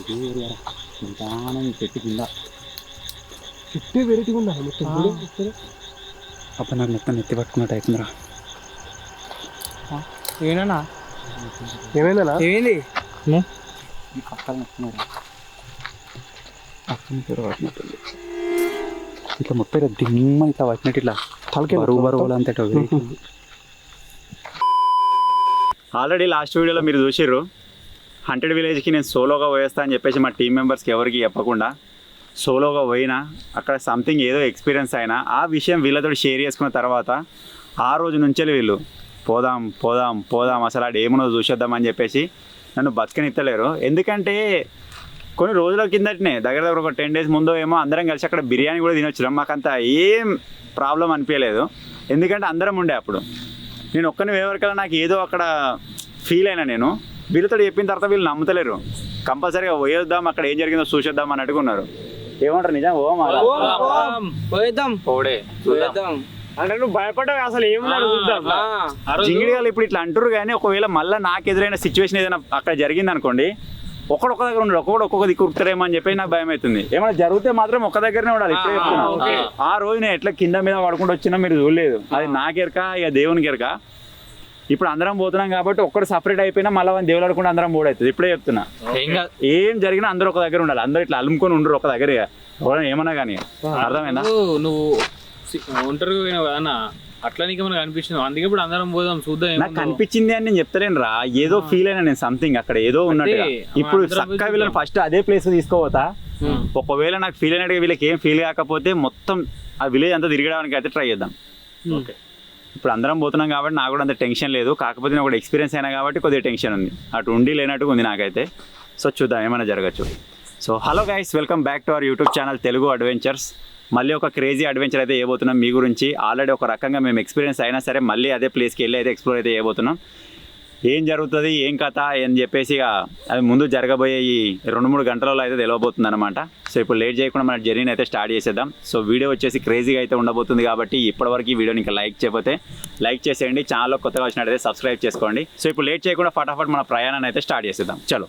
నిదానం చెట్టు కింద చుట్టూ వెరైటీగా ఉందా మొత్తం అప్పుడు నాకు మొత్తం నెత్తి పట్టుకున్నట్టు అవుతుందిరా. ఏనా ఏమైందా ఏమైంది పక్కన నొక్కున్నారా పక్కన పేరు పట్టినట్టుంది. ఇట్లా మొత్తం ఇట్లా దిమ్మ ఇట్లా పట్టినట్టు ఇట్లా బరువు బరువులు అంతటా. ఆల్రెడీ లాస్ట్ వీడియోలో మీరు చూసిర్రు, హంటెడ్ విలేజ్కి నేను సోలోగా పోయేస్తా అని చెప్పేసి మా టీం మెంబర్స్కి ఎవరికి చెప్పకుండా సోలోగా పోయినా అక్కడ సంథింగ్ ఏదో ఎక్స్పీరియన్స్ అయినా ఆ విషయం వీళ్ళతో షేర్ చేసుకున్న తర్వాత ఆ రోజు నుంచే వీళ్ళు పోదాం పోదాం పోదాం అసలు ఆడు ఏమున్నదో చూసేద్దామని చెప్పేసి నన్ను బతకనిత్తలేరు. ఎందుకంటే కొన్ని రోజుల కిందటనే దగ్గర దగ్గర ఒక 10 days ముందో ఏమో అందరం కలిసి అక్కడ బిర్యానీ కూడా తినొచ్చినాం. మాకంత ఏం ప్రాబ్లం అనిపించలేదు, ఎందుకంటే అందరం ఉండే అప్పుడు. నేను ఒక్కని వేవరికల్లా నాకు ఏదో అక్కడ ఫీల్ అయినా. నేను వీళ్ళతో చెప్పిన తర్వాత వీళ్ళు నమ్ముతలేరు. కంపల్సరీగా పోయేద్దాం, అక్కడ ఏం జరిగిందో చూసేద్దాం అని అడుగున్నారు. ఏమంటారు నిజం? అంటే నువ్వు భయపడ్డావు అసలు ఏమన్నా జింగిడిగాలు ఇప్పుడు ఇట్లా అంటారు. కానీ ఒకవేళ మళ్ళీ నాకు ఎదురైన సిచ్యువేషన్ ఏదైనా అక్కడ జరిగింది అనుకోండి, ఒక్కొక్క దగ్గర ఉండడు, ఒక్కొక్క దిక్కు ఉరుకుతారేమో అని చెప్పి నాకు భయం అవుతుంది. ఏమైనా జరిగితే మాత్రం ఒక్క దగ్గరనే ఉండాలి. ఇప్పుడే చెప్తున్నా, ఆ రోజు నేను ఎట్లా కింద మీద పడుకుంటూ వచ్చినా మీరు చూడలేదు. అది నాకెరక, ఇక దేవునికి ఎరక. ఇప్పుడు అందరం పోతున్నాం కాబట్టి ఒక్కడు సపరేట్ అయిపోయినా మళ్ళీ వాళ్ళని దేవుడు ఆడుకుంటే అందరం మూడవుతుంది. ఇప్పుడే చెప్తున్నా, ఏం జరిగినా అందరూ ఒక దగ్గర ఉండాలి. అందరూ ఇట్లా అలుముకొని ఉండరు ఒక దగ్గర. ఏమన్నా కానీ అర్థమైందా? నువ్వు ఒంటరిగా పోయినావు కదా అట్లా నీకు మనకు అనిపించింది, అందుకే ఇప్పుడు అందరం పోదాం చూద్దాం. నాకు కనిపించింది అని నేను చెప్తలేను రా, ఏదో ఫీల్ అయినా నేను సంథింగ్ అక్కడ ఏదో ఉన్నట్టుగా. ఇప్పుడు చక్కగా వీళ్ళని ఫస్ట్ అదే ప్లేస్ తీసుకోపోతా. ఒకవేళ నాకు ఫీల్ అయినట్టుగా వీళ్ళకి ఏం ఫీల్ కాకపోతే మొత్తం ఆ విలేజ్ అంతా తిరగడానికి అయితే ట్రై చేద్దాం. ఇప్పుడు అందరం పోతున్నాం కాబట్టి నాకు కూడా అంత టెన్షన్ లేదు. కాకపోతే నేను ఒకటి ఎక్స్పీరియన్స్ అయినా కాబట్టి కొద్దిగా టెన్షన్ ఉంది. అటు ఉండి లేనట్టుగా ఉంది నాకైతే. సో చూద్దాం ఏమైనా జరగచ్చు. So hello guys, welcome back to our YouTube channel Telugu adventures. మళ్ళీ ఒక క్రేజీ అడ్వెంచర్ అయితే చేయబోతున్నాం మీ గురించి. ఆల్రెడీ ఒక రకంగా మేము ఎక్స్పీరియన్స్ అయినా సరే మళ్ళీ అదే ప్లేస్కి వెళ్ళి అయితే ఎక్స్ప్లోర్ అయితే చేయబోతున్నాం. ఏం జరుగుతుంది ఏం కథ అని చెప్పేసి అది ముందు జరగబోయే ఈ 2-3 గంటలలో అయితే తెలియబోతుంది అనమాట. సో ఇప్పుడు లేట్ చేయకుండా మన జర్నీని అయితే స్టార్ట్ చేసేద్దాం. సో వీడియో వచ్చేసి క్రేజీగా అయితే ఉండబోతుంది కాబట్టి ఇప్పటివరకు ఈ వీడియోని ఇంకా లైక్ చేయకపోతే లైక్ చేసేయండి. ఛానల్లో కొత్తగా వచ్చినట్టయితే సబ్స్క్రైబ్ చేసుకోండి. సో ఇప్పుడు లేట్ చేయకుండా ఫటాఫట్ మన ప్రయాణాన్ని అయితే స్టార్ట్ చేసేద్దాం. చలో.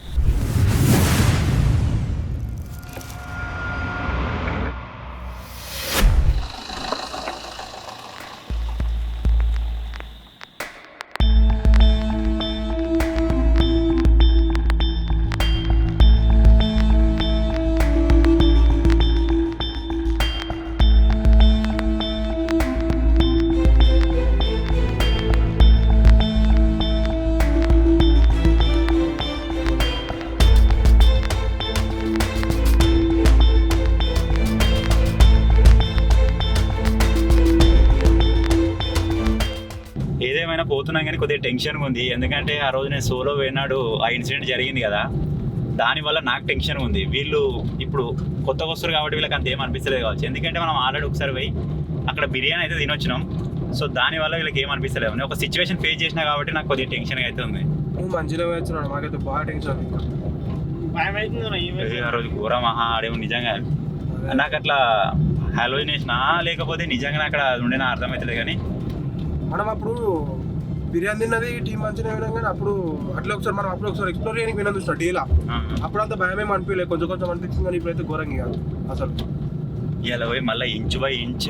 ఏదేమైనా పోతున్నాం కానీ కొద్దిగా టెన్షన్గా ఉంది. ఎందుకంటే ఆ రోజు నేను సోలో పోయినాడు ఆ ఇన్సిడెంట్ జరిగింది కదా, దానివల్ల నాకు టెన్షన్ ఉంది. వీళ్ళు ఇప్పుడు కొత్తగా వస్తారు కాబట్టి వీళ్ళకి అంత ఏం అనిపిస్తలేదు కావచ్చు. ఎందుకంటే మనం ఆల్రెడీ ఒకసారి పోయి అక్కడ బిర్యానీ అయితే తినొచ్చినాం. సో దానివల్ల వీళ్ళకి ఏం అనిపిస్తలేదు. నేను ఒక సిచ్యువేషన్ ఫేస్ చేసినా కాబట్టి నాకు కొద్దిగా టెన్షన్గా అయితే ఉంది. మంచిగా వచ్చినాడు, మాకైతే బాగా టెన్షన్. ఆ రోజు ఘోర మహా ఆడేమో నిజంగా నాకు అట్లా హాలోజినేషన్ లేకపోతే నిజంగా అక్కడ ఉండేనా అర్థమవుతుంది. కానీ మనం అప్పుడు బిర్యానీ తిన్నది టీం మంచిగా వినాం, కానీ అప్పుడు అప్పుడు ఒకసారి ఎక్స్ప్లోర్ చేయడానికి విన్నాం చూసిన డీలా. అప్పుడు అంత భయం ఏమి అనిపించలేదు, కొంచెం అనిపించింది. కానీ ఇప్పుడైతే ఘోరంగా అసలు ఇలా పోయి మళ్ళీ inch by inch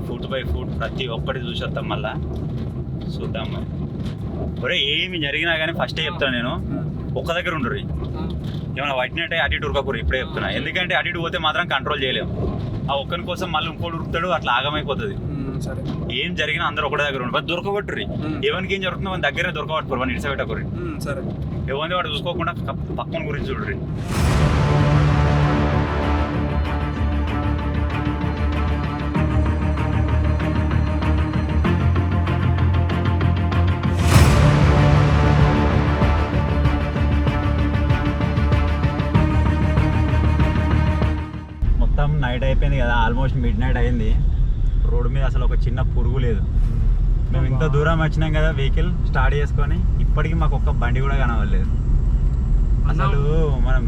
foot by foot ప్రతి ఒక్కటి చూసేస్తాం. మళ్ళా చూద్దాం మరి. ఒరే ఏమి జరిగినా కానీ ఫస్టే చెప్తాను నేను, ఒక్క దగ్గర ఉండరు. ఏమైనా పట్టినట్టే అటు ఇటు ఉరకకూరు. ఇప్పుడే చెప్తున్నా, ఎందుకంటే అటు ఇటు పోతే మాత్రం కంట్రోల్ చేయలేము. ఆ ఒక్కరి కోసం మళ్ళీ ఇంకోటి ఉరుకుతాడు, అట్లా ఆగమైపోతుంది. ఏం జరిగినా అందరూ ఒకటే దగ్గర ఉండరు, దొరకబట్టుర్రి. ఎవరికి ఏం జరుగుతుందో మన దగ్గరే దొరకబట్టుకోరు, మన ఇడిసబెట్టకూరి. ఎవరిని వాడు చూసుకోకుండా పక్కన గురించి చూడరు. మొత్తం నైట్ అయిపోయింది కదా, ఆల్మోస్ట్ మిడ్ నైట్ అయింది. రోడ్డు మీద అసలు ఒక చిన్న పురుగు లేదు. మేము ఇంత దూరం వచ్చినాం కదా వెహికల్ స్టార్ట్ చేసుకొని, ఇప్పటికీ మాకు ఒక్క బండి కూడా కనవలేదు. అసలు మనం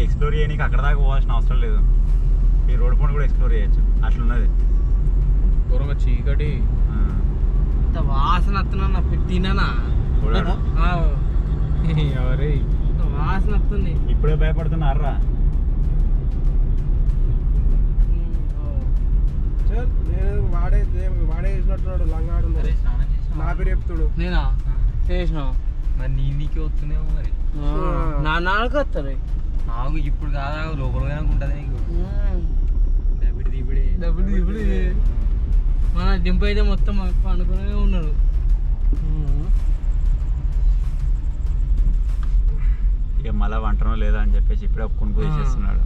ఎక్స్ప్లోర్ చేయడానికి అక్కడ దాకా పోవాల్సిన అవసరం లేదు, ఈ రోడ్ పండు కూడా ఎక్స్ప్లోర్ చేయొచ్చు. అట్లున్నది దూరంగా చీకటి వాసన తినా వాసన వస్తుంది. ఇప్పుడే భయపడుతున్నారా? నేను వాడే వేసినట్టున్నాడు లంగాడు నా పేరు చెప్తుడు. నేనా చేసిన మరి నీకు వస్తున్నావు మరి నా నాలుగు వస్తుంది. నాకు ఇప్పుడు కాదా లోపల ఉంటుంది నీకు ఇప్పుడు మన డింపు అయితే మొత్తం పండుకునే ఉన్నాడు. ఇక మళ్ళీ వంటనో లేదా అని చెప్పేసి ఇప్పుడే కొనుక్కు చేసేస్తున్నాడు.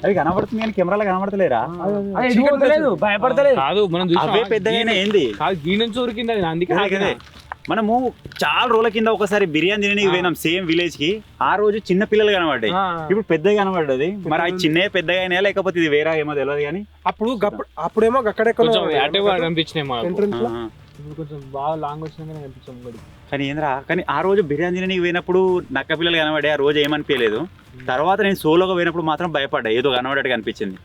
అది కనబడుతుంది కానీ కెమెరాలో కనబడతలేరా? భయపడతలేదు కాదు మనం అవే పెద్దగా ఏంది గీ నుంచి ఊరికింది అది అందుకే అదే మనము చాలా రోజుల కింద ఒకసారి బిర్యానీ తినడానికి పోయినాం సేమ్ విలేజ్ కి. ఆ రోజు చిన్న పిల్లలు కనబడ్డాయి, ఇప్పుడు పెద్దగా కనబడ్డది. మరి అది చిన్న పెద్దగా అయినా లేకపోతే ఇది వేరే ఏమో తెలియదు కానీ అప్పుడేమో అక్కడెక్కడ కనిపించినాయి కొంచెం బాగా లాంగ్ వచ్చినా కనిపించాం. కానీ ఏంద్రా, కానీ ఆ రోజు బిర్యానీ తినడానికి పోయినప్పుడు నక్క పిల్లలు కనబడే ఆ రోజు ఏమనిపించలేదు. తర్వాత నేను సోలోగా పోయినప్పుడు మాత్రం భయపడ్డా, ఏదో కనబడేట్టు అనిపించింది.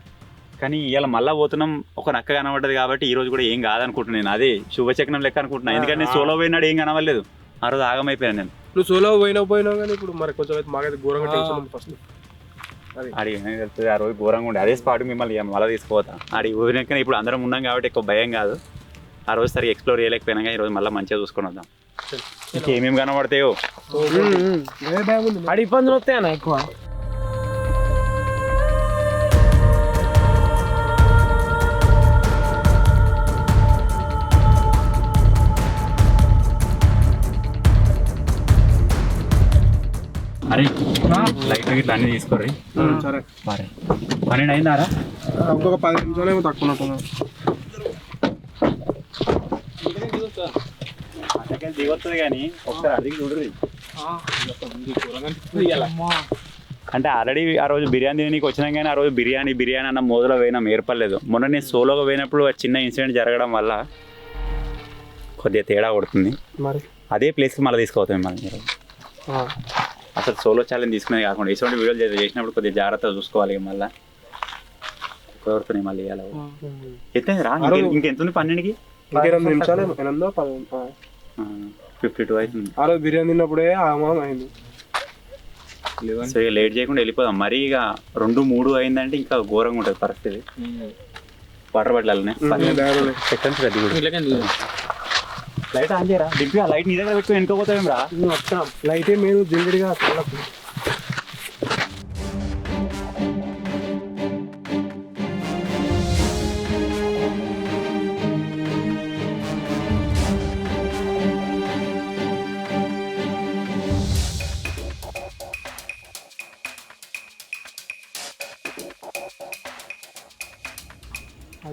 కానీ ఇవాళ మళ్ళీ పోతున్నాం, ఒక నక్క కనబడ్డది కాబట్టి ఈ రోజు కూడా ఏం కాదనుకుంటున్నాను. నేను అదే శుభచక్రం లెక్క అనుకుంటున్నాను. ఎందుకంటే నేను సోలో పోయినాడు ఏం కనవలేదు, ఆ రోజు ఆగమైపోయాను నేను. నువ్వు సోలో పోయినావు కానీ ఇప్పుడు మరి కొంచెం మాకైతే ఘోరంగా టెన్షన్ ఉంది ఫస్ట్. ఆడికి తెలుస్తుంది ఆ రోజు ఘోరంగా ఉండే. అదే స్పాట్ మిమ్మల్ని మళ్ళీ తీసుకుపోతా. ఆడికి పోయినాక ఇప్పుడు అందరం ఉన్నాం కాబట్టి ఎక్కువ భయం కాదు. ఆ రోజు సరిగ్గా ఎక్స్ప్లోర్ చేయలేకపోయినా కానీ ఈ రోజు మళ్ళీ మంచిగా చూసుకొని వద్దాం. ఇంకేమేమి కనబడతాయో ఆడి ఇబ్బందులు వస్తాయన్నా ఎక్కువ. అరే లైట్ గిట్లా అన్నీ తీసుకోర్రి. సరే సరే 12 అయిందారా? ఇంకొక 10 నిమిషాలు ఏమో తక్కువ ఉన్నట్టున్నాను. అంతకెళ్ళి దిగొస్తుంది కానీ ఒకసారి అడిగి చూడరు. అంటే ఆల్రెడీ ఆ రోజు బిర్యానీ తినడానికి వచ్చినాం కానీ ఆ రోజు బిర్యానీ అన్న మోజులో పోయినాం, ఏర్పడలేదు. మొన్న నేను సోలోగా పోయినప్పుడు చిన్న ఇన్సిడెంట్ జరగడం వల్ల కొద్దిగా తేడా కొడుతుంది. మరి అదే ప్లేస్కి మళ్ళీ తీసుకోవద్దు మిమ్మల్ని మీరు. అసలు సోలో ఛాలెంజ్ తీసుకునేది కాకుండా ఇటువంటి వీడియోలు చేసినప్పుడు కొద్దిగా జాగ్రత్తగా చూసుకోవాలి. మళ్ళీ కోరుతున్నాయి మళ్ళీ ఇవ్వాలి. ఎత్తైంది రా, ఇంకెంత ఉంది 12కి? 2 నిమిషాలు 52 అవుతుంది. ఆ రోజు బిర్యానీ తిన్నప్పుడే ఆగమం అయింది. సో ఇక లేట్ చేయకుండా వెళ్ళిపోదాం. మరీ ఇక 2-3 అయిందంటే ఇంకా ఘోరంగా ఉంటుంది పరిస్థితి. వాటర్ బాటిల్ సెకండ్స్ పెద్ద కూడా. లైట్ ఆన్ చేయరా దింపి, ఆ లైట్ నీ దగ్గర పెట్టుకుని వెనుకపోతావేం రా? లైట్ మీరు జిల్లుడిగా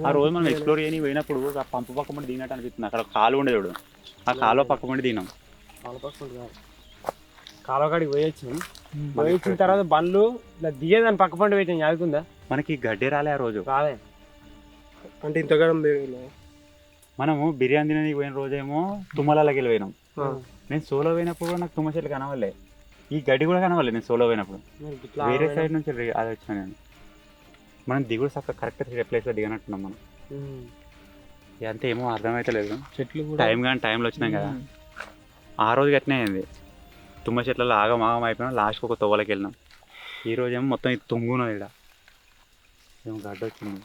ఆ రోజు మనం ఎక్స్ప్లోర్ చేయని పోయినప్పుడు ఆ పంపు పక్క మండి దిగినట్టు అనిపిస్తుంది. అక్కడ కాలు ఉండే చూడు, ఆ కాలువ పక్క మండి దిగినాం. కాలువ కాడికి పోయొచ్చినాం. పోయొచ్చిన తర్వాత బండ్లు ఇలా దిగేదాన్ని పక్క పంట పెట్టాం. చదువుకుందా మనకి గడ్డే రాలే ఆ రోజు. కాదే అంటే ఇంతగా మనము బిర్యానీ తినడానికి పోయిన రోజేమో తుమ్మలకి వెళ్ళిపోయినాం. నేను సోలో పోయినప్పుడు కూడా నాకు తుమ్మ చెట్లు కనవలే, ఈ గడ్డి కూడా కనవలే. నేను సోలో పోయినప్పుడు వేరే సైడ్ నుంచి అది వచ్చినా నేను. మనం దిగుడు చక్క కరెక్ట్ ప్లేస్లో దిగనట్టున్నాం మనం. అంతే ఏమో అర్థమైతే లేదు. చెట్లు టైం కానీ టైంలో వచ్చినాం కదా. ఆ రోజు గట్టినే అయింది, తుమ్మ చెట్లలో ఆగం అయిపోయినా. లాస్ట్కి ఒక తొవ్వలకి వెళ్ళినాం. ఈ రోజు ఏమో మొత్తం ఇది తుంగున్నది. ఇక్కడ ఏమో గడ్డ వచ్చింది.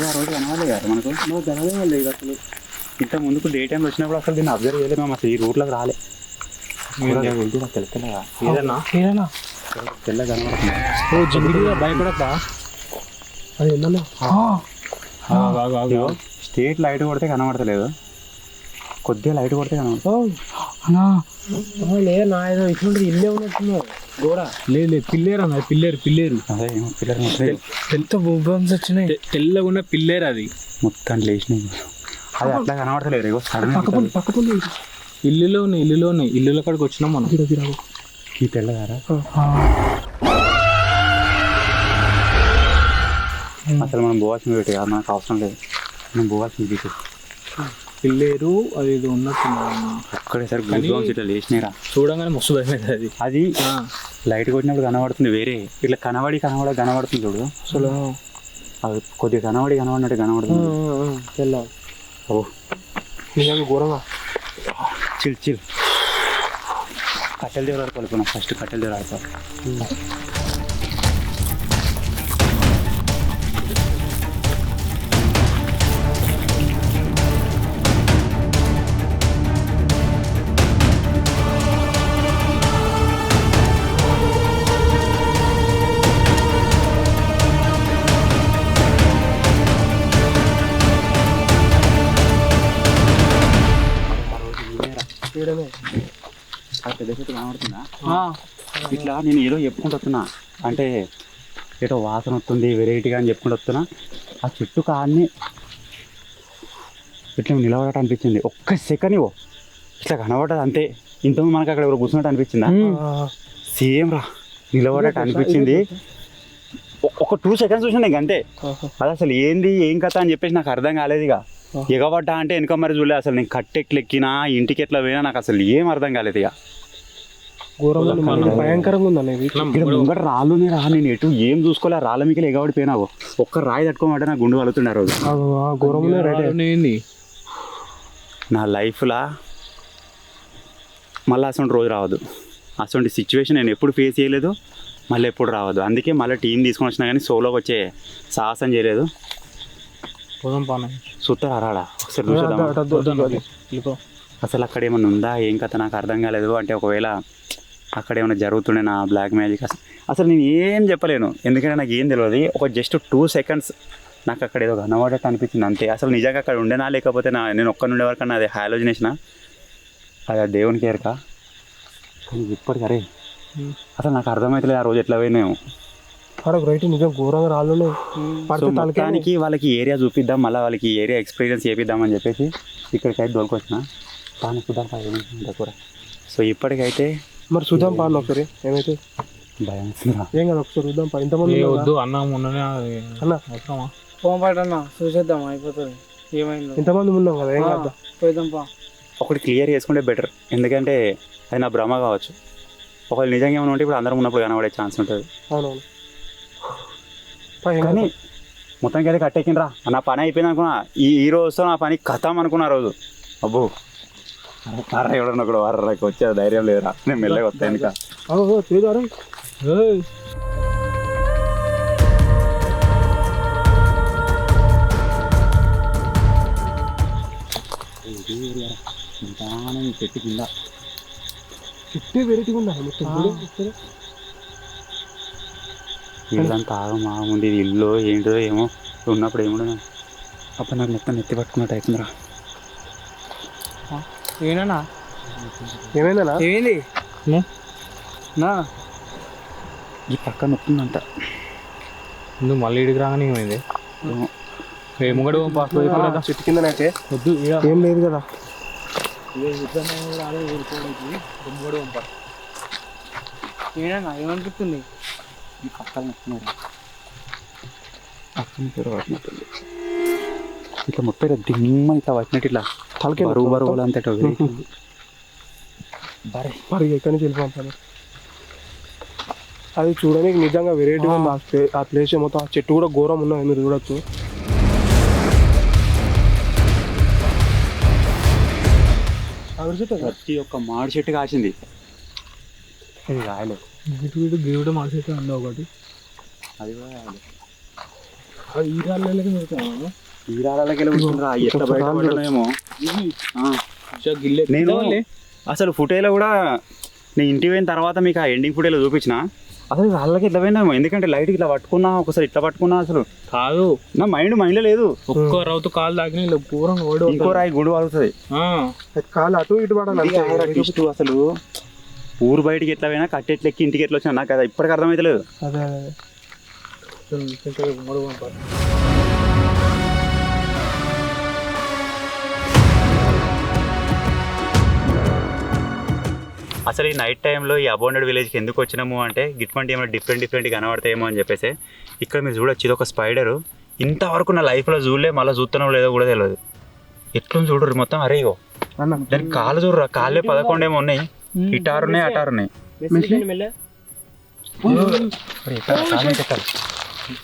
ఆ రోజు కనవాలి కదా మనకు. జరగలేదు అసలు. ఇంత ముందుకు డే టైంలో వచ్చినప్పుడు అసలు దీన్ని అబ్జర్వ్ చేయలేదు. మేము అసలు ఈ రూట్లోకి రాలే. ఏదన్నా తెల్ల కనబడుతుంది. ఓ జింగిగా భయపడతా అది ఏందన్నా స్ట్రేట్ లైట్ కొడితే కనబడతలేదు, కొద్దిగా లైట్ కొడితే కనబడుతుంది. లేదన్నా ఏదో ఇటువంటి ఇల్లే ఉన్నట్టున్నారు గోడ. లేదు పిల్లేరు అన్న, పిల్లేరు అదే పిల్లలు ఎంత భూభాంస్ వచ్చినాయి. తెల్లగా ఉన్న పిల్లేరు అది మొత్తం లేచినాయి. అది అట్లా కనబడతలేదు. ఇగో సడన్ పక్కపండి ఇల్లులో ఉన్నాయి ఇల్లుల కాడికి వచ్చినాం మనం. ఈ తెల్లగారా అసలు మనం పోవాల్సిన పెట్టి కాదు, మనకు అవసరం లేదు. మనం పోవాల్సిన బీచ్ పిల్లేరు అది ఏదో ఉన్నట్టు ఒక్కడేసారి గూస్ ఇట్లా లేచినాయిరా. చూడంగానే మస్తు భయమైంది అది. అది లైట్ కొట్టినప్పుడు కనబడుతుంది వేరే, ఇట్లా కనబడుతుంది చూడు. అసలు అది కొద్దిగా కనబడినట్టు కనబడుతుంది. తెల్ల ఓ నిజంగా ఘోరంగా. చిల్ కట్టెల దగ్గర ఆడుకోవాలి. ఫస్ట్ కట్టెల దగ్గర ఆడుకోవాలి. పెద్ద చెట్టు కనబడుతుందా? ఇట్లా నేను ఏదో చెప్పుకుంటూ వస్తున్నా, అంటే ఏదో వాసన వస్తుంది వెరైటీగా అని చెప్పుకుంటూ వస్తున్నా. ఆ చెట్టు కాన్ని ఇట్లా నిలబడట అనిపించింది. ఒక్క సెకండ్ ఇట్లా కనబడదు అంతే. ఇంతకుముందు మనకు అక్కడ ఎవరు కూర్చున్నట్టు అనిపించిందా? సేమ్ రా, నిలబడట అనిపించింది. ఒక 2 seconds చూసిన నీకు అంతే. అది అసలు ఏంది ఏం కథ అని చెప్పేసి నాకు అర్థం కాలేదు. ఇక ఎగబడ్డా అంటే వెనక మరి చూడలేదు. అసలు నేను కట్టెక్లెక్కినా ఇంటికి ఎట్లా పోయినా నాకు అసలు ఏం అర్థం కాలేదు. ఇక భయంకరంగా ఉందండి. ఇక్కడ ముంగట రాళ్ళునే రా, నేను ఎటు ఏం చూసుకోలే. రాళ్ళ మీకు ఎగబడిపోయినావు. ఒక్క రాయి తట్టుకోమంటే నాకు గుండు కలుగుతుండే ఆ రోజు. నా లైఫ్లో మళ్ళీ అసలు రోజు రావద్దు. అసలు సిచ్యువేషన్ నేను ఎప్పుడు ఫేస్ చేయలేదు, మళ్ళీ ఎప్పుడు రావద్దు. అందుకే మళ్ళీ టీం తీసుకొని వచ్చినా కానీ సోలోకి వచ్చే సాహసం చేయలేదు. సూత్తారా రాడా ఒకసారి చూసేద్దాం. అసలు అక్కడ ఏమన్నా ఉందా ఏం కథ నాకు అర్థం కాలేదు. అంటే ఒకవేళ అక్కడ ఏమైనా జరుగుతుండే నా బ్లాక్ మ్యాజిక్ అసలు నేను ఏం చెప్పలేను, ఎందుకంటే నాకు ఏం తెలియదు. ఒక జస్ట్ 2 seconds నాకు అక్కడ ఏదో కనబడట్టు అనిపించింది అంతే. అసలు నిజంగా అక్కడ ఉండేనా లేకపోతే నేను ఒక్కరి నుండే వరకు అది హాలోజినేషనా, అది దేవునికి ఎరక. కానీ ఇప్పటికి అరే అసలు నాకు అర్థమవుతలేదు ఆ రోజు ఎట్లా పోయినాము. రైట్ నిజం ఘోరంగా రాళ్ళు. మొత్తానికి వాళ్ళకి ఏరియా చూపిద్దాం, మళ్ళీ వాళ్ళకి ఏరియా ఎక్స్పీరియన్స్ చేపిద్దామని చెప్పేసి ఇక్కడికైతే దొరికొచ్చిన. కానీ చూద్దాం కూడా. సో ఇప్పటికైతే మరి చూద్దాం పాను ఒకసారి ఏమైతే భయం ఏం కదా ఒకసారి చూద్దాం. ఇంతమంది వద్దు అన్న మొన్ననే అన్న పోంపాటన్నా చూసేద్దాం అయిపోతుంది. ఏమైంది ఇంతమంది ఉన్నాం కదా ఏం కదా పోయిద్దాం పా. ఒకటి క్లియర్ చేసుకుంటే బెటర్, ఎందుకంటే అది నా భ్రమ కావచ్చు. ఒకవేళ నిజంగా ఏమైనా ఉంటే ఇప్పుడు అందరం ఉన్నప్పుడు కనబడే ఛాన్స్ ఉంటుంది. అవునవును. కానీ మొత్తానికి అయితే కట్టెక్కినరా, నా పని అయిపోయింది అనుకున్నా. ఈ రోజుతో నా పని కథం అనుకున్నా రోజు. అబ్బో అర్రా ఎవడన్నా కూడా వారాకి వచ్చే ధైర్యం లేదురా, నేను మెల్లగా వస్తాను. ఇంకా చెట్టు కింద చుట్టే వెరైటీగా ఉండాలి మొత్తం. ఇల్లంతా ఆగమాగుంది. ఇది ఇల్లు ఏంటో ఏమో ఉన్నప్పుడు ఏముండదు. అప్పుడు నాకు మొత్తం నెత్తి పట్టుకున్నట్టు అవుతుందిరా. ఏనా ఏమైందనా ఏమైంది నా ఈ పక్క నొప్పిందంట. నువ్వు మళ్ళీ ఇడికి రాగానే ఏమైంది? ముంగడు చెట్టు కిందనైతే వద్దు ఏం లేదు కదా. ఏనా ఏమనిపిస్తుంది? ఈ పక్కన నొప్పినారా, పక్కన పేరు పట్టినట్టుంది. ఇట్లా మొత్తం ఇట్లా దిమ్మ ఇట్లా పట్టినట్టు ఇట్లా తలకి బరువు అంతట మరి ఎక్కడి నుంచి వెళ్ళిపోతాను. అది చూడడానికి నిజంగా వెరైటీగా ఉంది ఆ ప్లేస్. మొత్తం ఆ చెట్టు కూడా ఘోరం ఉన్నది, మీరు చూడొచ్చు. ప్రతి ఒక్క మామిడి చెట్టు కాసింది. ఇది కాయలేదు. దేవుడు మామిడి చెట్టు అందులో ఒకటి. అది కూడా కాయలేదు. ఈ రాళ్ళకి పెడతాను. ఈ రాళ్ళకి వెళ్ళి ఎట్లా బయట పడలేమో. నేను అసలు ఫుటేలో కూడా నేను ఇంటికి పోయిన తర్వాత మీకు ఆ ఎండింగ్ ఫుటేలో చూపించిన అసలు వాళ్ళకి ఇట్లా పోయినాము, ఎందుకంటే లైట్ ఇట్లా పట్టుకున్నా, ఒకసారి ఇట్లా పట్టుకున్నా, అసలు కాదు నా మైండ్లో లేదు. ఒక్క రౌతు కాలు తాకిన ఇలా పూరం ఓడి ఇంకో రాయి గుడి వాడుతుంది. కాలు అటు ఇటు పడాలి. ట్విస్ట్ అసలు ఊరు బయటికి ఎట్లా పోయినా కట్టెట్లెక్కి ఇంటికి ఎట్లా వచ్చినా నాకు అది ఇప్పటికి అర్థమైతలేదు. అదే అసలు ఈ నైట్ టైంలో ఈ అబౌండెడ్ విలేజ్కి ఎందుకు వచ్చినాము అంటే గిట్మంటి ఏమైనా డిఫరెంట్ కనబడతాయేమో అని చెప్పేసి. ఇక్కడ మీరు చూడొచ్చు, ఇది ఒక స్పైడరు. ఇంతవరకు నా లైఫ్లో చూడలే, మళ్ళీ చూస్తున్నాం లేదో కూడా తెలియదు. ఎట్లా చూడరు మొత్తం. అరే ఇగో దానికి కాళ్ళు చూడరా, కాళ్ళే 11 ఏమో ఉన్నాయి, ఇటారున్నాయి అటారున్నాయి.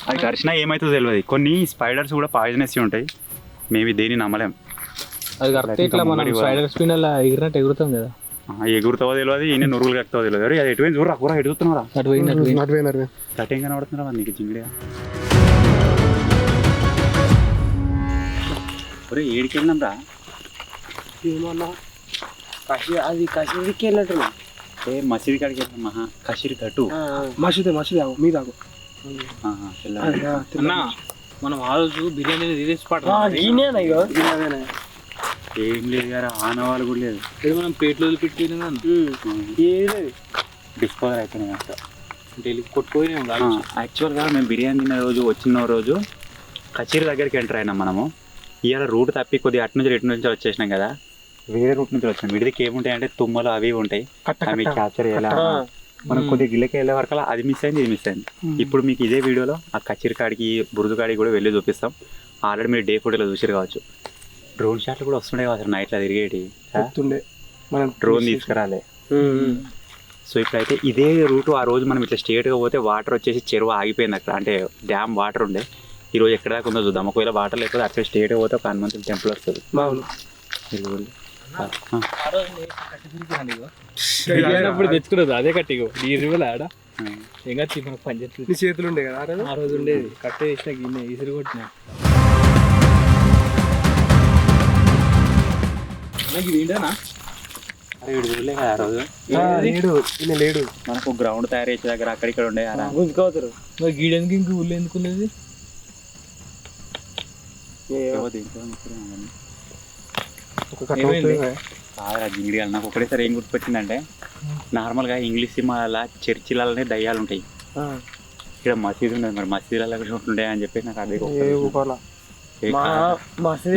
అది కరిచినా ఏమవుతుందో తెలియదు. కొన్ని స్పైడర్స్ కూడా పాయిజనస్ ఉంటాయి, మేబీ దేన్ని నమ్మలేం. అది కరెక్ట్. ఇట్లా మనం స్పైడర్ స్పిన్ అలా ఎగిరినట్టు ఎగురుతాం కదా, ఎగురుతావో తెలియదు, ఈయన నురుగులు కక్కుతావో తెలియదు. అరే అది ఎటువైంది చూడరా, కూర ఎడుగుతున్నారా, అటు పోయినట్టు కట్టేం కనబడుతున్నారా నీకు జింగిడిగా. ఒరే ఏడికి వెళ్ళినాం రా. ఏమన్నా అది కసిరికి వెళ్ళినట్టున్నా. ఏ మసీద్ కాడికి వెళ్ళినాం. మహా కషీర్ కట్టు మసీదే మీ దాకు అన్నా. మనం ఆ రోజు బిర్యానీ తీసి ఏం లేదు కదా, ఆనవాళ్ళు కూడా లేదు. మనం ప్లేట్లో వదిలిపెట్టినా డిస్పోజల్ అయిపోయినాయి అంట. డైలీ కొట్టుకోయినా. యాక్చువల్గా మేము బిర్యానీ తిన్న రోజు వచ్చిన రోజు కచేరీ దగ్గరికి ఎంటర్ అయినాం మనము. ఇవాళ రూట్ తప్పి కొద్దిగా అటు నుంచి వచ్చేసినాం కదా, వేరే రూట్ నుంచి వచ్చినాం. విడిదికి ఏముంటాయి అంటే తుమ్మలు అవి ఉంటాయి, అవి క్యాప్చర్ చేయాలి. మనం కొద్దిగా గిల్లకి వెళ్ళే వరకు అది మిస్ అయింది, ఇది మిస్ అయింది. ఇప్పుడు మీకు ఇదే వీడియోలో ఆ కచేరీ కాడికి బురుదు కాడికి కూడా వెళ్ళి చూపిస్తాం. ఆల్రెడీ మీరు డే ఫోటోలో చూసారు కావచ్చు. డ్రోన్ షాట్లు కూడా వస్తుండే కావచ్చు నైట్లో తిరిగేటి. మనం డ్రోన్ తీసుకురాలే. సో ఇప్పుడైతే ఇదే రూటు. ఆ రోజు మనం ఇట్లా స్ట్రేట్గా పోతే వాటర్ వచ్చేసి చెరువు ఆగిపోయింది అక్కడ, అంటే డ్యామ్ వాటర్ ఉండే. ఈ రోజు ఎక్కడ దాకా ఉందో చూద్దాం. ఒకవేళ వాటర్ లేకపోతే అక్కడ స్ట్రేట్గా పోతే ఒక హనుమంతుడి టెంపుల్ వస్తుంది. తెచ్చుకున్నది అదే కట్టిగో డీజిల్ ఆడ ఇంకా మనకు పనిచేస్తుంది. నీ చేతులు ఉండే కదా ఆ రోజు ఉండేది. కట్ట వేసిన గిన్నె ఈసిరి కొట్టిన ఏంటనా. అరే వీడు చూడలే కదా ఆ రోజు. లేడు మనకు గ్రౌండ్ తయారు చేసే దగ్గర అక్కడిక్కడ ఉండే గుంజుకోతారు. మరి గీడెందుకు ఇంక ఊళ్ళో ఎందుకున్నది. జింగిడి నాకు ఒకటేసారి ఏం గుర్తుకొచ్చిందంటే, నార్మల్గా ఇంగ్లీష్ సినిమాల చర్చిలనే దయ్యాలు ఉంటాయి, ఇక్కడ మసీదు ఉండదు. మరి మసీదులలో కూడా ఉంటుండే అని చెప్పి నాకు అదే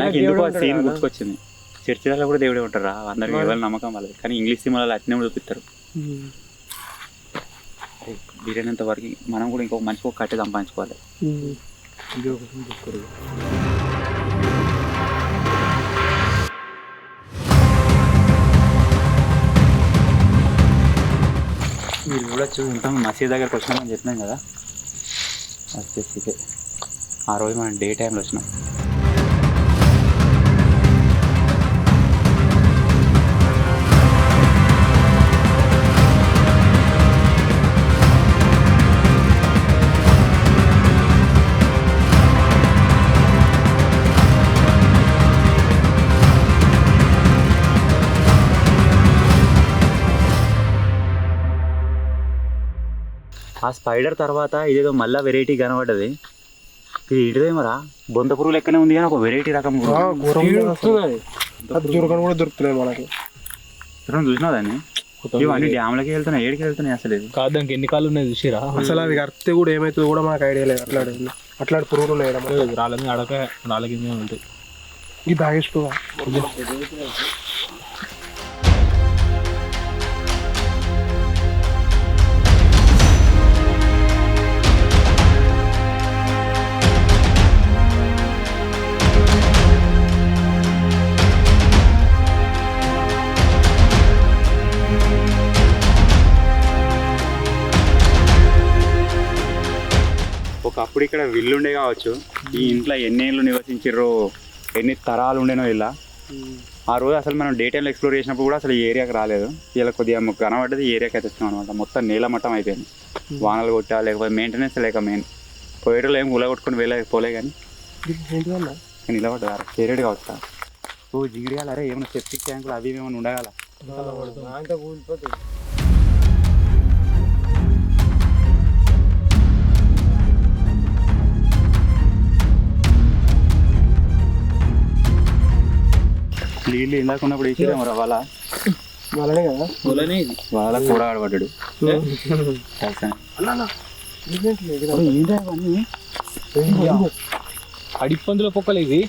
నాకు ఎందుకు ఆ సీన్ గుర్తుకొచ్చింది. చర్చిలలో కూడా దేవుడే ఉంటారా, అందరికి ఎవరి నమ్మకం వాళ్ళది. కానీ ఇంగ్లీష్ సినిమాలలో అట్నే చూపిస్తారు. వీరైనంత వరకు మనం కూడా ఇంకొక మనిషికి ఒక కట్టె సంపాదించుకోవాలి. మీరు చూడొచ్చు, ఉంటాం మసీద్ దగ్గరకు వచ్చినామని చెప్పినాం కదా, వచ్చేసి ఇదే ఆ రోజు మనం డే టైంలో వచ్చినాం. ఆ స్పైడర్ తర్వాత ఇదేదో మళ్ళీ వెరైటీ కనబడ్డది. ఇది ఇటుదేమరా బొంత పురుగు లెక్కనే ఉంది కానీ ఒక వెరైటీ రకం కూడా దొరుకుతున్నాయి మనకి. చూసినా దాన్ని ఇవన్నీ డ్యామ్లకి వెళ్తున్నాయి, ఏడికి వెళ్తున్నాయి అసలు. కాదు దానికి ఎన్ని కాళ్ళు ఉన్నాయి చూసిరా. అసలు అవి కడితే కూడా ఏమవుతుందో కూడా మనకు ఐడియా లేదు. అట్లాంటి పురుగులు ఉన్నాయి రాళ్ళ మీద అడక రాళ్ళ కింద ఉంటాయి. ఇది బాగేసుకో. ఒకప్పుడు ఇక్కడ విల్లు ఉండే కావచ్చు. ఈ ఇంట్లో ఎన్ని ఏళ్ళు నివసించారో, ఎన్ని తరాలు ఉండేనో ఇలా. ఆ రోజు అసలు మనం డే టైంలో ఎక్స్ప్లోర్ చేసినప్పుడు కూడా అసలు ఈ ఏరియాకి రాలేదు. ఇలా కొద్దిగా కనబడ్డది ఈ ఏరియాకి అయితే వచ్చినాం అనమాట. మొత్తం నీళ్ళ మట్టం అయిపోయింది. వానలు కొట్టా లేకపోతే మెయింటెనెన్స్ లేక మెయిన్ పోయేటోళ్ళు ఏం గుల కొట్టుకొని పోలే కానీ నిలబడ్డా చేరేడు కావచ్చు. ఓ జిగిడియాలి. అరే ఏమైనా సెప్టిక్ ట్యాంకులు అవి ఏమైనా ఉండగల. నీళ్ళు ఇందాక ఉన్నప్పుడు వేసేదేమో రా వాళ్ళ వాళ్ళనే కదా వాళ్ళ కూడా ఆడబడ్డాడు అడిపందుల పొక్కలు ఇవి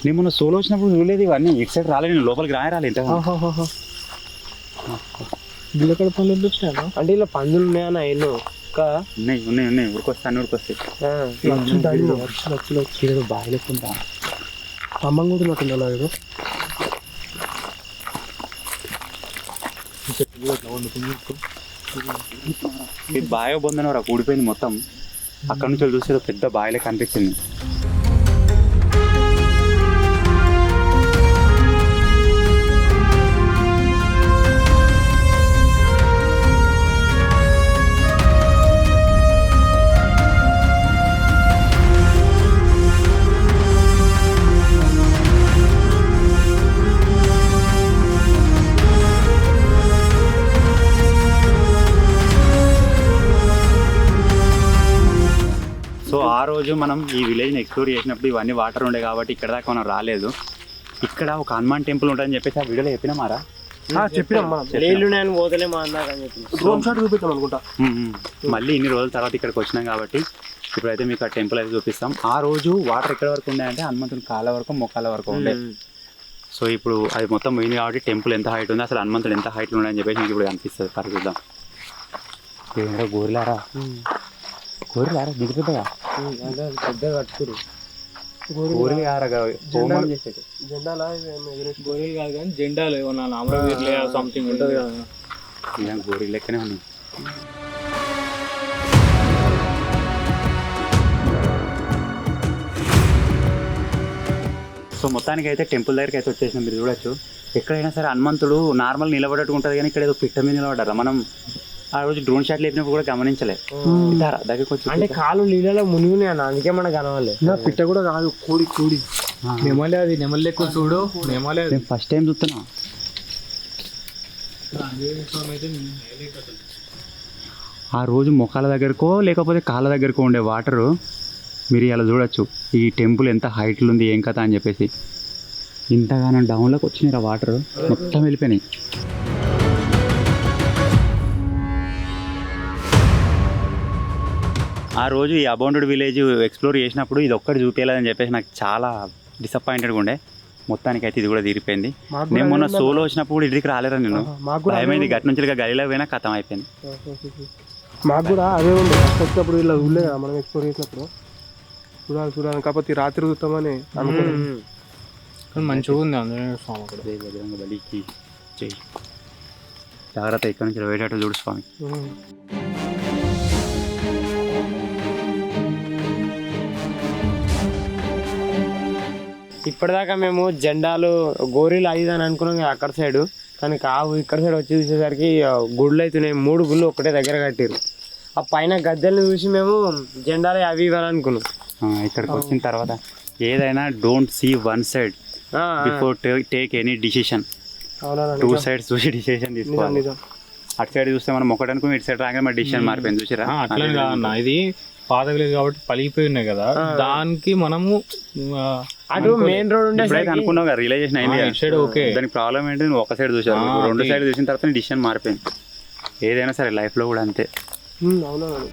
నేను మొన్న సోలో వచ్చినప్పుడు చూడలేదు ఇవన్నీ ఇటు సైడ్ రాలేదు, నేను లోపలికి రాలే ఇంత బిల్లకడ పనులు ఎందుకు వచ్చినా అంటే ఇలా పందులు ఉన్నాయన్న ఎన్నో ఉన్నాయి ఉన్నాయి ఉన్నాయి ఉరికొస్తాను ఉరికొస్తాయి బాగా లేకుండా స్తంభం కూడా ఉన్నట్టుంది అలా ఏదో. ఈ బాగా బొందన రా కూడిపోయింది మొత్తం. అక్కడ నుంచి చూస్తే ఏదో పెద్ద బాయిలే కనిపించింది. సో ఆ రోజు మనం ఈ విలేజ్ని ఎక్స్ప్లోర్ చేసినప్పుడు ఇవన్నీ వాటర్ ఉండే కాబట్టి ఇక్కడ దాకా మనం రాలేదు. ఇక్కడ ఒక హనుమాన్ టెంపుల్ ఉంటుందని చెప్పేసి ఆ వీడియోలో చెప్పినామారా? చెప్పినాం మనం. నీళ్ళు నేను పోతలే మా అన్నాక అని చెప్పి డ్రోన్ షాట్ చూపిస్తాం అనుకుంటా. మళ్ళీ ఇన్ని రోజుల తర్వాత ఇక్కడికి వచ్చినాం కాబట్టి ఇప్పుడైతే మీకు ఆ టెంపుల్ అయితే చూపిస్తాం. ఆ రోజు వాటర్ ఎక్కడ వరకు ఉండే అంటే హనుమంతుని కాళ్ళ వరకు మొక్కల వరకు ఉండే. సో ఇప్పుడు అది మొత్తం పోయింది కాబట్టి టెంపుల్ ఎంత హైట్ ఉంది, అసలు హనుమంతుడు ఎంత హైట్లో ఉండే అని చెప్పేసి మీకు ఇప్పుడు అనిపిస్తుంది. పరిగెద్దాం. ఏంటో గోరిలారా గోరిలారా దిగి పెద్దగా పెద్దగా కట్టుకురు జెండాలా గొర్రెలు కాదు కానీ జెండాలు ఏమన్నా అమరవీరులే సంథింగ్ ఉంటుంది కదా. గోరి లెక్కనే ఉన్నాయి. సో మొత్తానికి అయితే టెంపుల్ దగ్గరికి అయితే వచ్చేసినాం. మీరు చూడొచ్చు ఎక్కడైనా సరే హనుమంతుడు నార్మల్ నిలబడట్టు ఉంటుంది కానీ ఇక్కడ ఏదో పిట్ట మీద నిలబడ్డారా. మనం ఆ రోజు డ్రోన్ షాట్ లేపినప్పుడు కూడా గమనించలే. దగ్గరికి వచ్చి అంటే కాలు నీళ్ళలో మునిగినాయి అన్న, అందుకే మనకు కనవాలి. పిట్ట కూడా కాదు, కోడి కోడి నెమలే, అది నెమలి లెక్క చూడు. నెమలే నేను ఫస్ట్ టైం చూస్తున్నా. ఆ రోజు మొక్కల దగ్గరకో లేకపోతే కాళ్ళ దగ్గరకో ఉండే వాటరు మీరు ఇలా చూడొచ్చు. ఈ టెంపుల్ ఎంత హైట్లో ఉంది ఏం కథ అని చెప్పేసి ఇంతగానో డౌన్లోకి వచ్చినాయి వాటర్ మొత్తం వెళ్ళిపోయినాయి. ఆ రోజు ఈ అబౌండెడ్ విలేజ్ ఎక్స్ప్లోర్ చేసినప్పుడు ఇది ఒక్కటి చూపించలేదని చెప్పేసి నాకు చాలా డిసప్పాయింటెడ్గా ఉండే. మొత్తానికి అయితే ఇది కూడా తీరిపోయింది. నేను మొన్న సోలో వచ్చినప్పుడు కూడా ఇడికి రాలేరా, నేను భయమైంది. గట్టి నుంచి గలీలో పోయినా కథం అయిపోయింది. మాకు కూడా అదే ఉండే వచ్చినప్పుడు ఇలా ఊళ్ళే కదా మనం ఎక్స్ప్లోర్ చేసినప్పుడు చూడాలి చూడాలి. కాకపోతే రాత్రి చూస్తామని అనుకున్నాం. మంచిగా ఉంది ఆంజనేయ స్వామి అక్కడ. బలికి చెయ్యి జాగ్రత్త, ఇక్కడ నుంచి పోయేటట్టు చూడు స్వామి. ఇప్పటిదాకా మేము జెండాలు గోరీలు అది అని అనుకున్నాం కదా అక్కడ సైడ్, కానీ కావు. ఇక్కడ సైడ్ వచ్చి చూసేసరికి గుళ్ళు అవుతున్నాయి. 3 గుళ్ళు ఒకటే దగ్గర కట్టారు. ఆ పైన గద్దెలను చూసి మేము జెండాలు అవి ఇవ్వాలి అనుకున్నాం. ఇక్కడికి వచ్చిన తర్వాత ఏదైనా don't see one side before take any decision. 2 sides చూసి డిసిషన్ తీసుకోవాలి. అటు సైడ్ చూస్తే మనం ఒకటి అనుకుని ఇటు సైడ్ రాగానే మన డిసిషన్ మారిపోయింది. చూసారా? అట్లా కాదన్న, ఇది పాత విలేజ్ కాబట్టి పలిగిపోయి ఉన్నాయి కదా, దానికి మనము అటు మెయిన్ రోడ్ ఉండే అనుకున్నావు కదా, రియలైజేషన్ అయింది. Side okay. దానికి ప్రాబ్లం ఏంటి, నువ్వు ఒక సైడ్ చూసావు, 2 సైడ్ చూసిన తర్వాత డిసిషన్ మారిపోయింది. ఏదైనా సరే లైఫ్లో కూడా అంతే. అవునవును.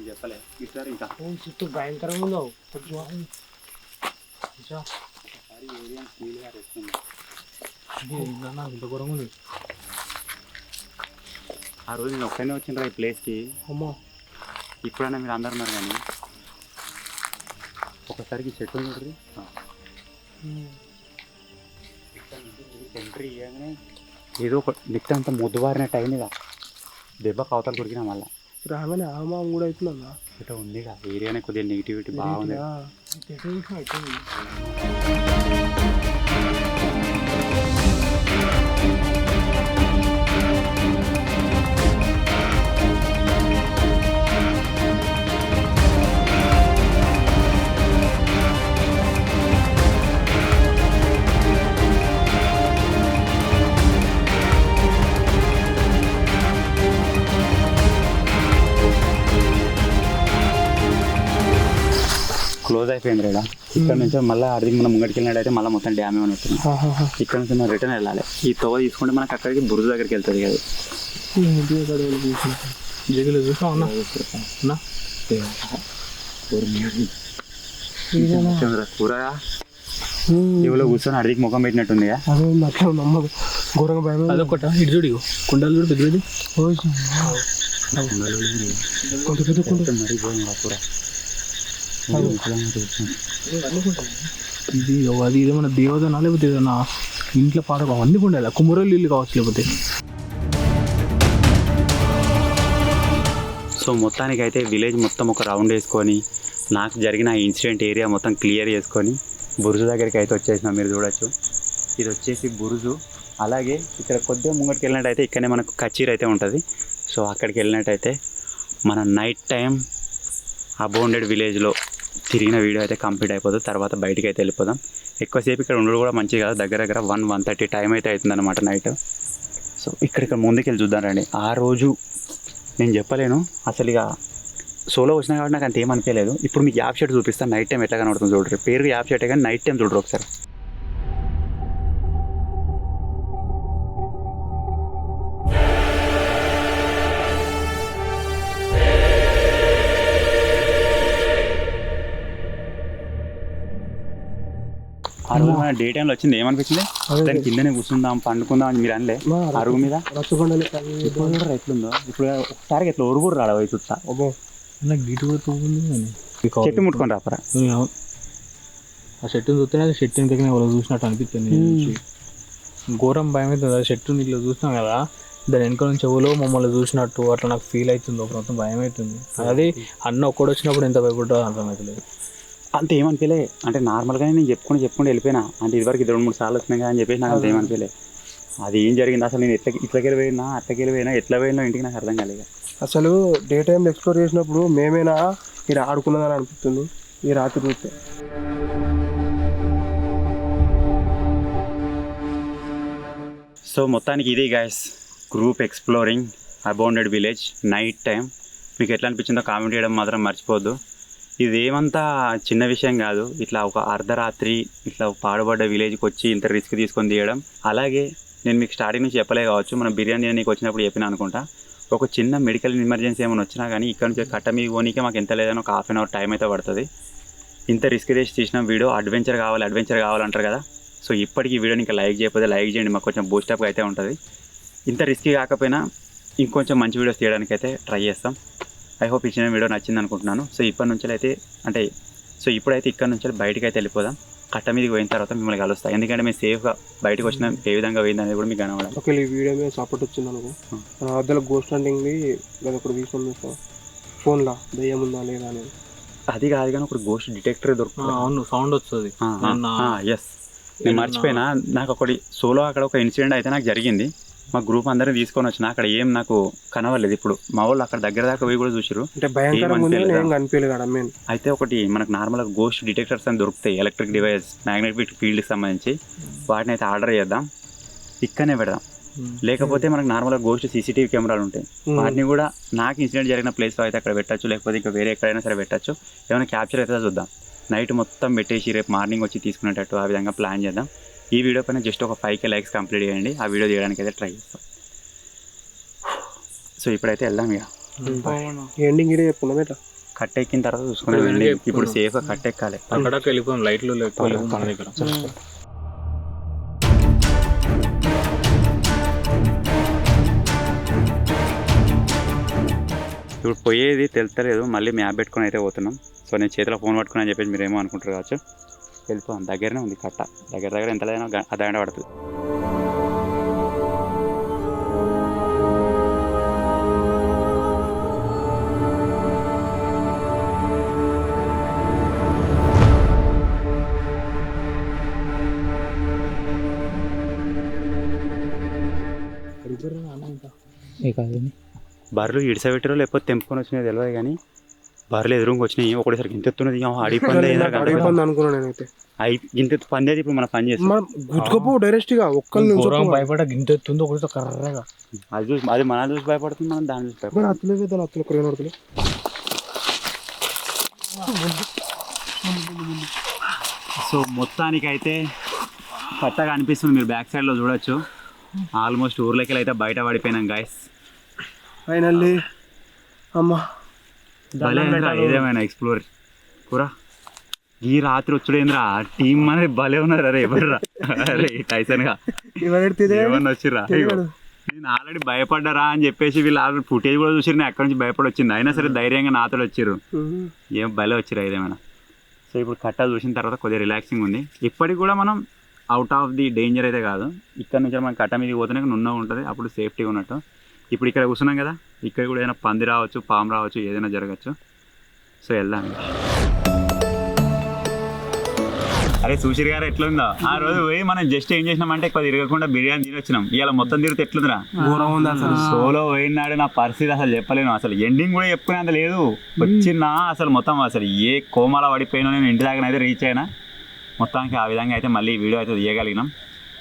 చెప్పలే ఇంకా చుట్టూ భయంకరంగా ఉందో. ఆ రోజు నేను ఒక్కనే వచ్చిండ్రా ఈ ప్లేస్కి. అమ్మో, ఇప్పుడైనా మీరు అందరు ఉన్నారు కానీ ఒకసారికి చెట్టు చూడండి. ఎంట్రీ ఇవ్వగానే ఏదో ఒక నెక్స్ట్ అంతా ముద్దువారినట్టు అయిందిగా, దెబ్బ కవతలు కొరికినా మళ్ళీ రాగానే ఆమాం కూడా అవుతుందా. ఇట్లా ఉందిగా ఏరియానే కొద్దిగా నెగిటివిటీ బాగుంది. క్లోజ్ అయిపోయింది రేడా. ఇక్కడ నుంచి మళ్ళీ అది మనం ముంగడికి వెళ్ళినట్టయితే మళ్ళీ మొత్తం డ్యామ్ ఏమన్నట్టు. ఇక్కడ నుంచి మనం రిటర్న్ వెళ్ళాలి. ఈ తోవ తీసుకుంటే మనకు అక్కడికి బురుజు దగ్గరికి వెళ్తుంది కదా. జగలు చూసాం అన్న కూరగా ఇవిలో కూర్చొని అడిగి ముఖం పెట్టినట్టుంది. ఘోరంగా భయం. అదొకట ఇటు చూడు, కుండలు చూడు పెద్దది. ఇది అది ఇదేమన్నా దేవదనా లేకపోతే ఏదన్నా ఇంట్లో పాడక అవన్నీ ఉండాలి. కుమ్మరోళ్ళు ఇల్లు కావచ్చు లేకపోతే. సో మొత్తానికి అయితే విలేజ్ మొత్తం ఒక రౌండ్ వేసుకొని నాకు జరిగిన ఇన్సిడెంట్ ఏరియా మొత్తం క్లియర్ చేసుకొని బురుజు దగ్గరికి అయితే వచ్చేసినాం. మీరు చూడొచ్చు, ఇది వచ్చేసి బురుజు. అలాగే ఇక్కడ కొద్దిగా ముంగటికి వెళ్ళినట్టయితే ఇక్కడనే మనకు కచీర్ అయితే ఉంటుంది. సో అక్కడికి వెళ్ళినట్టయితే మన నైట్ టైం అబౌండెడ్ విలేజ్లో తిరిగిన వీడియో అయితే కంప్లీట్ అయిపోతుంది. తర్వాత బయటికి అయితే వెళ్ళిపోదాం. ఎక్కువసేపు ఇక్కడ ఉండడం కూడా మంచిది కాదు. దగ్గర 1:30 టైం అయితే అవుతుందన్నమాట నైట్. సో ఇక్కడ ముందుకెళ్ళి చూద్దాం రండి. ఆ రోజు నేను చెప్పలేను అసలు, ఇక సోలో వచ్చినా కాబట్టి నాకు అంత ఏమనిపించలేదు. ఇప్పుడు మీకు యాప్ షర్ట్ చూపిస్తాను. నైట్ టైం ఎట్లా కనబడుతుంది చూడరు. పేరు యాప్ షర్టే కానీ నైట్ టైం చూడరు ఒకసారి. ఆ రోజు మన డే టైంలో వచ్చింది ఏమనిపించింది, దాని కిందనే కూర్చుందాం పండుకుందాం అని మీరు అనలే అరుగు మీద. ఇప్పుడు ఎట్లుందో ఇప్పుడు ఒకసారి ఎట్లా ఒరుగురు రాడా వయసు గీటు కూడా తోగుంది. చెట్టు ముట్టుకొని రాపరా. ఆ చెట్టుని చూస్తేనే అది చెట్టుని దగ్గర వాళ్ళు చూసినట్టు అనిపిస్తుంది. ఘోరం భయం అవుతుంది. ఆ చెట్టుని ఇట్లా చూసినాం కదా, దాని వెనక నుంచి ఎవరో మమ్మల్ని చూసినట్టు అట్లా నాకు ఫీల్ అవుతుంది. ఒక మొత్తం భయం అవుతుంది. అది అన్న ఒక్కడు వచ్చినప్పుడు ఎంత భయపడ్డా అర్థమవుతలేదు. అంత ఏమనిపించలే. అంటే నార్మల్గానే నేను చెప్పుకుంటూ వెళ్ళిపోయినా. అంటే ఇదివరకు 2-3 సార్లు వచ్చినాయి కదా అని చెప్పేసి నాకు అంత ఏమనిపించలే. అది ఏం జరిగింది అసలు, నేను ఇట్లకెళ్ళి పోయినా అట్లకెళ్ళి పోయినా ఎట్లా పోయినా ఇంటికి నాకు అర్థం కాలేదు. అసలు డే టైంలో ఎక్స్ప్లోర్ చేసినప్పుడు మేమేనా ఇక్కడ ఆడుకున్నదని అనిపిస్తుంది ఈ రాత్రి చూస్తే. సో మొత్తానికి ఇది guys group exploring abounded village night time. మీకు ఎట్లా అనిపించిందో కామెంట్ చేయడం మాత్రం మర్చిపోవద్దు. ఇదేమంతా చిన్న విషయం కాదు. ఇట్లా ఒక అర్ధరాత్రి ఇట్లా పాడుబడ్డ విలేజ్కి వచ్చి ఇంత రిస్క్ తీసుకొని తీయడం. అలాగే నేను మీకు స్టార్టింగ్ నుంచి చెప్పలే కావచ్చు, మనం బిర్యానీ తినడానికి వచ్చినప్పుడు చెప్పినా అనుకుంటా, ఒక చిన్న మెడికల్ ఎమర్జెన్సీ ఏమైనా వచ్చినా కానీ ఇక్కడ నుంచి కట్ట మీద పోనీకే మాకు ఎంత లేదని ఒక 1/2 అవర్ టైం అయితే పడుతుంది. ఇంత రిస్క్ చేసి తీసిన వీడియో అడ్వెంచర్ కావాలంటారు కదా. సో ఇప్పటికీ ఈ వీడియోని ఇంకా లైక్ చేయకపోతే లైక్ చేయండి, మాకు కొంచెం బూస్టప్గా అయితే ఉంటుంది. ఇంత రిస్కీ కాకపోయినా ఇంకొంచెం మంచి వీడియోస్ తీయడానికి అయితే ట్రై చేస్తాం. ఐ హోప్ ఇచ్చిన వీడియో నచ్చింది అనుకుంటున్నాను. సో ఇప్పటి నుంచి అయితే ఇప్పుడైతే ఇక్కడ నుంచి బయటకు అయితే వెళ్ళిపోదాం. కట్ట మీదకి పోయిన తర్వాత మిమ్మల్ని కలుస్తాను. ఎందుకంటే మేము సేఫ్గా బయటకు వచ్చిన ఏ విధంగా పోయింది అనేది కూడా మీకు కనబడాలి. ఒకవేళ ఈ వీడియో మీద సపోర్ట్ వచ్చింది అనుకో, అద్దెలో గోస్ట్ హంటింగ్ది అది ఒకటి తీసుకొని ఫోన్లో దయ్యం ఉందా లేదా అనేది. అది కాదు కానీ ఒక గోస్ట్ డిటెక్టర్ దొరుకుతుంది. అవును, సౌండ్ వస్తుంది. ఎస్, నేను మర్చిపోయినా. నాకు ఒకటి సోలో అక్కడ ఒక ఇన్సిడెంట్ అయితే నాకు జరిగింది. మా గ్రూప్ అందరినీ తీసుకొని వచ్చిన అక్కడ ఏం నాకు కనవలేదు. ఇప్పుడు మా వాళ్ళు అక్కడ దగ్గర దాకా పోయి కూడా చూసారు. అయితే ఒకటి మనకు నార్మల్గా గోస్ట్ డిటెక్టర్స్ అని దొరుకుతాయి, ఎలక్ట్రిక్ డివైస్ మ్యాగ్నెటిక్ ఫీల్డ్కి సంబంధించి. వాటిని అయితే ఆర్డర్ చేద్దాం, ఇక్కడనే పెడదాం. లేకపోతే మనకు నార్మల్గా గోస్ట్ సీసీటీవీ కెమెరాలు ఉంటాయి, వాటిని కూడా నాకు ఇన్సిడెంట్ జరిగిన ప్లేస్లో అయితే అక్కడ పెట్టచ్చు. లేకపోతే ఇంకా వేరే ఎక్కడైనా సరే పెట్టచ్చు. ఏమైనా క్యాప్చర్ అయితే చూద్దాం. నైట్ మొత్తం పెట్టేసి రేపు మార్నింగ్ వచ్చి తీసుకునేటట్టు ఆ విధంగా ప్లాన్ చేద్దాం. ఈ వీడియో పైన జస్ట్ ఒక 5K లైక్స్ కంప్లీట్ చేయండి. ఆ వీడియో తీయడానికి అయితే ట్రై చేస్తాం. సో ఇప్పుడైతే వెళ్దాం. ఇక ఎండింగ్ ఇదే చెప్పుకున్నాం. ఎట్లా కట్ ఎక్కిన తర్వాత చూసుకున్నాం. ఇప్పుడు సేఫ్గా కట్ ఎక్కాలి. అక్కడ వెళ్ళిపోయాం లైట్లు మన దగ్గర. ఇప్పుడు పోయేది తెలుస్తలేదు. మళ్ళీ మ్యాప్ పెట్టుకొని అయితే పోతున్నాం. సో నేను చేతిలో ఫోన్ పట్టుకుని అని చెప్పేసి మీరేమో అనుకుంటారు కావచ్చు. వెళ్ళిపోతాం. దగ్గరనే ఉంది కట్ట. దగ్గర ఎంత లేదన్నా అర్ధగంట పడుతుంది. బర్రెలు ఇడిసబెట్టరో లేకపోతే తెంపుకొని వచ్చినాయి తెలియదు కానీ బర్రెలు ఎదురుగా వచ్చినాయి. ఒకటేసరి ఇంత ఎత్తున్నది అడిగిపోయింది అనుకున్నాను. ఇంత పందేది ఇప్పుడు మన పని చేస్తాం. డైరెక్ట్ గా ఒక్కరు భయపడ గింత ఎత్తుంది ఒకటి కర్రగా. అది మన చూసి భయపడుతుంది, మనం దాన్ని చూసి భయపడుతుంది. సో మొత్తానికైతే కొత్తగా అనిపిస్తుంది, మీరు బ్యాక్ సైడ్లో చూడొచ్చు. ఆల్మోస్ట్ ఊర్లోకి అయితే బయట పడిపోయినాం గాయస్. ఫైనల్లీ అమ్మా ఏదేమైనా ఎక్స్ప్లోర్ కూరా ఈ రాత్రి వచ్చుడేంద్రా టీం అనేది భలే ఉన్నారు. అరే ఎవర్రా అరే టైసన్ గా ఏమన్నా వచ్చిర్రా? నేను ఆల్రెడీ భయపడ్డారా అని చెప్పేసి వీళ్ళు ఆల్రెడీ ఫుటేజ్ కూడా చూసిరు, నేను అక్కడి నుంచి భయపడి వచ్చింది. అయినా సరే ధైర్యంగా నాతో వచ్చిర్రు, ఏం భలే వచ్చిర్రు ఏదేమైనా. సో ఇప్పుడు కట్ట చూసిన తర్వాత కొద్దిగా రిలాక్సింగ్ ఉంది. ఇప్పటికి కూడా మనం అవుట్ ఆఫ్ ది డేంజర్ అయితే కాదు. ఇక్కడ నుంచి మనం కట్ట మీదకి పోతేనే నున్న ఉంటుంది, అప్పుడు సేఫ్టీగా ఉన్నట్టు. ఇప్పుడు ఇక్కడ కూర్చున్నాం కదా, ఇక్కడ కూడా ఏదైనా పంది రావచ్చు, పాము రావచ్చు, ఏదైనా జరగచ్చు. సో వెళ్దాం. అరే సుశీర్ గారు ఎట్లుందో ఆ రోజు పోయి మనం జస్ట్ ఏం చేసినామంటే ఎక్కువ తిరగకుండా బిర్యానీ తిని వచ్చినాం. ఇవాళ మొత్తం తిరిగితే ఎట్లుందిరా? సోలో పోయినాడు నా పరిస్థితి అసలు చెప్పలేను. అసలు ఎండింగ్ కూడా చెప్పుకునేంత లేదు. వచ్చినా అసలు మొత్తం అసలు ఏ కోమాల పడిపోయినా నేను ఇంటి దాకా అయితే రీచ్ అయినా. మొత్తానికి ఆ విధంగా అయితే మళ్ళీ వీడియో అయితే తీయగలిగినాం.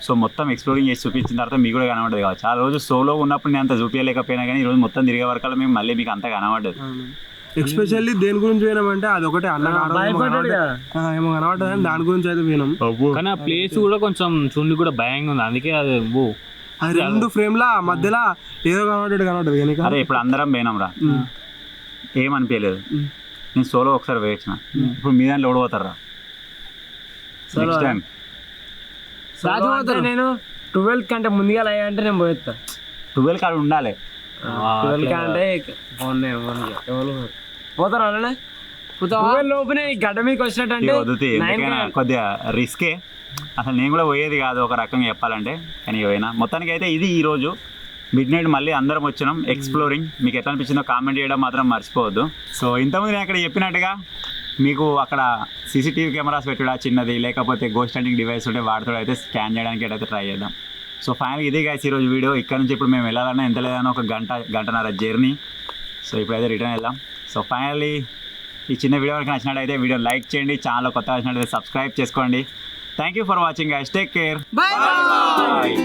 సో మొత్తం ఎక్స్ప్లోరింగ్ చేసి చూపించిన తర్వాత మీకు కూడా కనబడదు కావచ్చు. ఆ రోజు సోలో ఉన్నప్పుడు నేను అంత చూపించలేకపోయినా కానీ ఈరోజు మొత్తం తిరిగే వరకు మేము మళ్ళీ మీకు అంత కనబడ్డదు. ఎస్పెషల్లీ దేని గురించి పోయినామంటే అది ఒకటే అన్న ఏమో కనబడ్డది అని దాని గురించి అయితే పోయినాం. కానీ ఆ ప్లేస్ కూడా కొంచెం చూండి కూడా భయంగా ఉంది. అందుకే అది అది 2 ఫ్రేమ్ లా మధ్యలో ఏదో కనబడ్డది. అరే ఇప్పుడు అందరం పోయినాం రా, ఏమనిపించలేదు. నేను సోలో ఒకసారి వేయించిన, ఇప్పుడు మీ దాంట్లో ఓడిపోతారా నెక్స్ట్ టైం? నేను 12 కంటే ముందుగా అంటే నేను పోయేస్తా. 12 కాడ ఉండాలి. 12 కంటే పోతారు అలానే లోపలే గడ్డ మీకు వచ్చినట్టు వద్దుతి, ఎందుకైనా కొద్దిగా రిస్కే. అసలు నేను కూడా పోయేది కాదు ఒక రకంగా చెప్పాలంటే, కానీ పోయినా. మొత్తానికి అయితే ఇది ఈరోజు మిడ్ నైట్ మళ్ళీ అందరం వచ్చినాం ఎక్స్ప్లోరింగ్. మీకు ఎట్లా అనిపించిందో కామెంట్ చేయడం మాత్రం మర్చిపోవద్దు. సో ఇంతకుముందు నేను అక్కడ చెప్పినట్టుగా మీకు అక్కడ సీసీటీవీ కెమెరాస్ పెట్టుడా చిన్నది, లేకపోతే గోస్ట్ హంటింగ్ డివైస్ ఉంటే వాటితో అయితే స్కాన్ చేయడానికి అయితే ట్రై చేద్దాం. సో ఫైనల్గా ఇదే గాయస్ ఈరోజు వీడియో. ఇక్కడ నుంచి ఇప్పుడు మేము వెళ్ళాలన్నా ఎంత లేదన్నా ఒక గంటన్నర జర్నీ. సో ఇప్పుడైతే రిటర్న్ వెళ్దాం. సో ఫైనల్లీ ఈ చిన్న వీడియో వరకు నచ్చినట్టయితే వీడియో లైక్ చేయండి, ఛానల్ కొత్తగా వచ్చినట్టయితే సబ్స్క్రైబ్ చేసుకోండి. Thank you for watching guys, take care, bye.